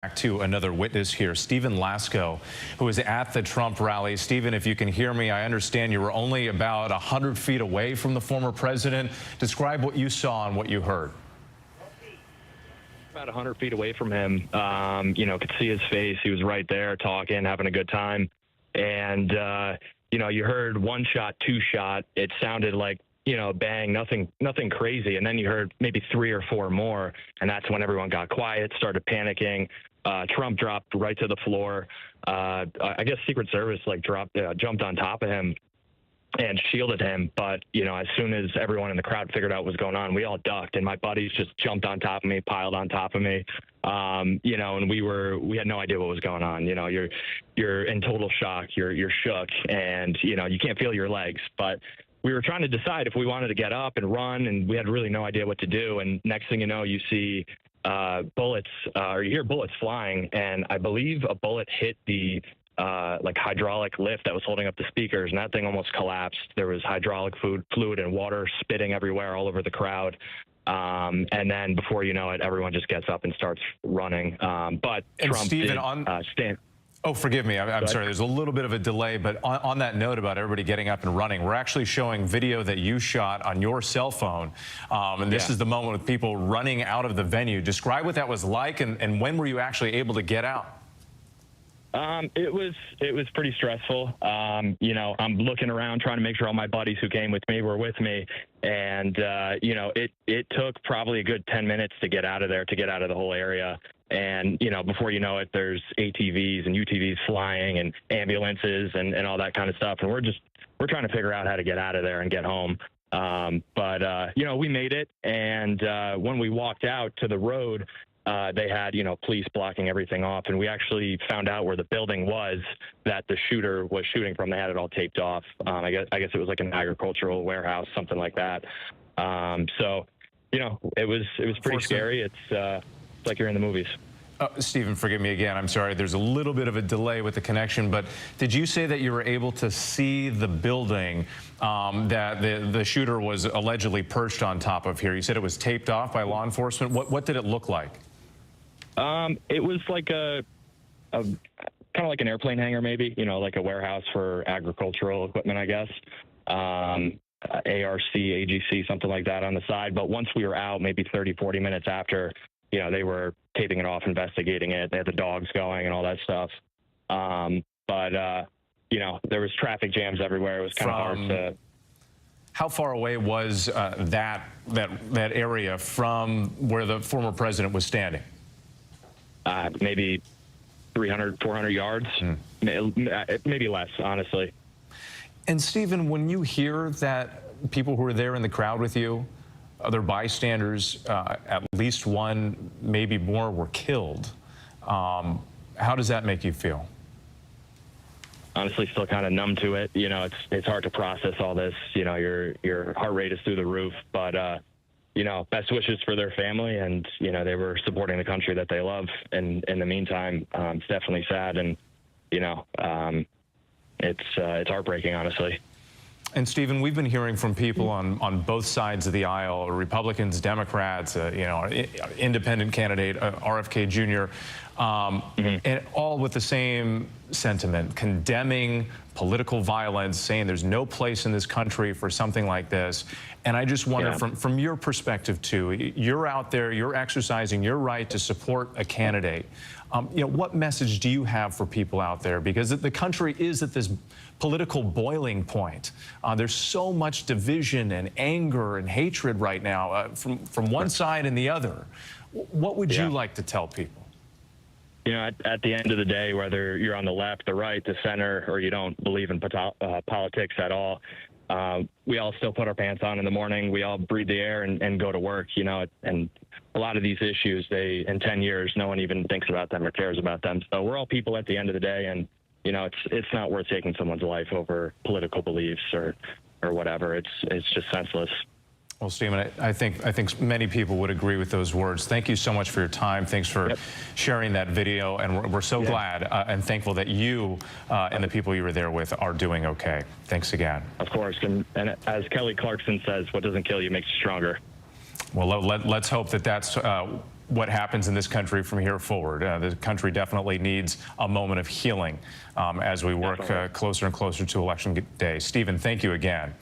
Back to another witness here, Stephen Lasko, who was at the Trump rally. Stephen, if you can hear me, I understand you were only about 100 feet away from the former president. Describe what you saw and what you heard. About 100 feet away from him, could see his face. He was right there talking, having a good time. And, you heard one shot, two shot. It sounded like, bang, nothing crazy. And then you heard maybe three or four more. And that's when everyone got quiet, started panicking. Trump dropped right to the floor. I guess Secret Service jumped on top of him and shielded him. But, as soon as everyone in the crowd figured out what was going on, we all ducked, and my buddies just jumped on top of me, piled on top of me. And we had no idea what was going on. You're in total shock. You're shook, and, you can't feel your legs. But we were trying to decide if we wanted to get up and run, and we had really no idea what to do. And next thing you know, you see bullets, or you hear bullets flying, and I believe a bullet hit the hydraulic lift that was holding up the speakers, and that thing almost collapsed. There was hydraulic fluid and water spitting everywhere all over the crowd. And then before you know it, everyone just gets up and starts running. But and Trump Stephen, did stand. Oh, forgive me. I'm sorry. There's a little bit of a delay, but on that note about everybody getting up and running, we're actually showing video that you shot on your cell phone. And this is the moment with people running out of the venue. Describe what that was like, and when were you actually able to get out? It was pretty stressful. I'm looking around trying to make sure all my buddies who came with me were with me. And, it took probably a good 10 minutes to get out of there, to get out of the whole area. And, before you know it, there's ATVs and UTVs flying and ambulances and all that kind of stuff. And we're trying to figure out how to get out of there and get home. But we made it. And when we walked out to the road, they had, police blocking everything off. And we actually found out where the building was that the shooter was shooting from. They had it all taped off. I guess it was like an agricultural warehouse, something like that. So, it was pretty scary. It's like you're in the movies. Stephen, forgive me again. I'm sorry. There's a little bit of a delay with the connection, but did you say that you were able to see the building that the shooter was allegedly perched on top of here? You said it was taped off by law enforcement. What did it look like? It was like kind of like an airplane hangar, maybe, like a warehouse for agricultural equipment, I guess. ARC, AGC, something like that on the side. But once we were out, maybe 30, 40 minutes after, they were taping it off, investigating it. They had the dogs going and all that stuff. But there was traffic jams everywhere. It was kind of hard to... How far away was that area from where the former president was standing? Maybe 300, 400 yards, maybe less, honestly. And Stephen, when you hear that people who were there in the crowd with you, other bystanders, at least one, maybe more, were killed, how does that make you feel? Honestly, still kind of numb to it. It's hard to process all this. Your heart rate is through the roof, but best wishes for their family, and they were supporting the country that they love. And in the meantime, it's definitely sad, and it's heartbreaking, honestly. And Stephen, we've been hearing from people on both sides of the aisle, Republicans, Democrats, independent candidate, RFK Jr., and all with the same sentiment, condemning political violence, saying there's no place in this country for something like this. And I just wonder, from your perspective too, you're out there, you're exercising your right to support a candidate. What message do you have for people out there? Because the country is at this political boiling point. There's so much division and anger and hatred right now from one side and the other. What would you like to tell people? At the end of the day, whether you're on the left, the right, the center, or you don't believe in politics at all, we all still put our pants on in the morning. We all breathe the air and go to work, and a lot of these issues, in 10 years, no one even thinks about them or cares about them. So we're all people at the end of the day, and, it's not worth taking someone's life over political beliefs or whatever. It's just senseless. Well, Stephen, I think many people would agree with those words. Thank you so much for your time. Thanks for sharing that video, and we're so glad and thankful that you and the people you were there with are doing okay. Thanks again. Of course, and as Kelly Clarkson says, what doesn't kill you makes you stronger. Well, let's hope that that's what happens in this country from here forward. The country definitely needs a moment of healing as we work closer and closer to Election Day. Stephen, thank you again.